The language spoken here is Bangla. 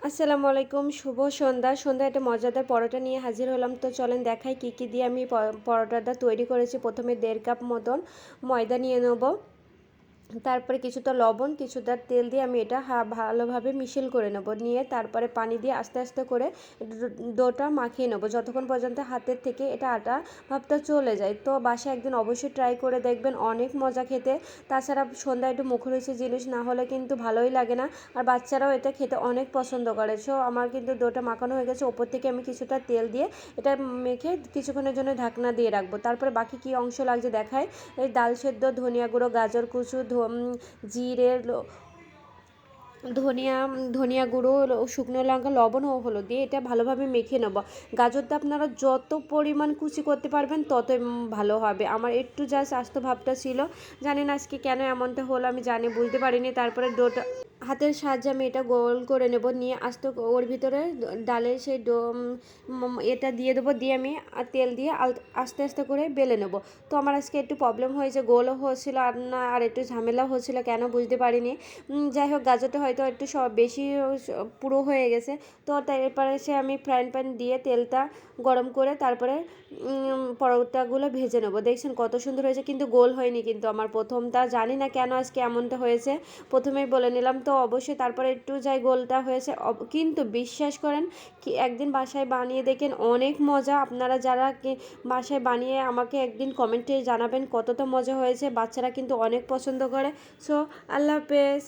আসসালামু আলাইকুম, শুভ সন্ধ্যা। সন্ধ্যায় একটা মজাদার পরোটা নিয়ে হাজির হলাম। তো চলেন দেখাই কি কি দিয়ে আমি পরোটাটা তৈরি করেছি। প্রথমে 1.5 কাপ মতন ময়দা নিয়ে নেব। তারপরে কিছুটা লবণ, কিছুটা তেল দিয়ে আমি এটা ভালোভাবে মিশেল করে নেব। নিয়ে তারপরে পানি দিয়ে আস্তে আস্তে করে ডোটা মাখিয়ে নেব যতক্ষণ পর্যন্ত হাতের থেকে এটা আটা ভাবটা চলে যায়। তো বাসায় একদিন অবশ্যই ট্রাই করে দেখবেন, অনেক মজা খেতে। তাছাড়া সন্ধ্যায় একটু মুখরোচক জিনিস না হলে কিন্তু ভালোই লাগে না। আর বাচ্চারাও এটা খেতে অনেক পছন্দ করে। সো আমার কিন্তু ডোটা মাখানো হয়ে গেছে। ওপর থেকে আমি কিছুটা তেল দিয়ে এটা মেখে কিছুক্ষণের জন্য ঢাকনা দিয়ে রাখবো। তারপরে বাকি কী অংশ লাগছে দেখায়। এই ডাল সেদ্ধ, ধনিয়া গুঁড়ো, গাজর কুচু, জিরে, ধনিয়া ধনিয়া গুঁড়ো, শুকনো লঙ্কা, লবণ ও হলুদ দিয়ে এটা ভালোভাবে মেখে নেব। গাজরটা আপনারা যত পরিমাণ কুচি করতে পারবেন ততই ভালো হবে। আমার একটু জাস্ট আস্ত ভাবটা ছিল, জানি না আজকে কেন এমনটা হলো, আমি বুঝতে পারিনি। তারপরে ডোটা হাতের সাহায্যে আমি এটা গোল করে নেব। নিয়ে আস্ত ওর ভিতরে ডালের সেই এটা দিয়ে দেবো। দিয়ে আমি তেল দিয়ে আস্তে আস্তে করে বেলে নেব। তো আমার আজকে একটু প্রবলেম হয়েছে, গোলও হচ্ছিল আর না, আর একটু ঝামেলা হচ্ছিল, কেন বুঝতে পারিনি। যাই হোক, গাজরটা হয়তো একটু বেশি পুরো হয়ে গেছে। তো তারপরে সে আমি ফ্রাইং প্যান দিয়ে তেলটা গরম করে তারপরে পরোটাগুলো ভেজে নেবো। দেখছেন কত সুন্দর হয়েছে, কিন্তু গোল হয়নি কিন্তু আমার প্রথমটা, জানি না কেন আজকে এমনটা হয়েছে। প্রথমেই বলে নিলাম। তো অবশ্যই তারপরে একটু যাই গোলটা হয়েছে, কিন্তু বিশ্বাস করেন কি, একদিন বাসায় বানিয়ে দেখেন, অনেক মজা। আপনারা যারা বাসায় বানিয়ে আমাকে একদিন কমেন্টে জানাবেন কতটা মজা হয়েছে। বাচ্চারা কিন্তু অনেক পছন্দ করে। সো আল্লাহ হাফেজ।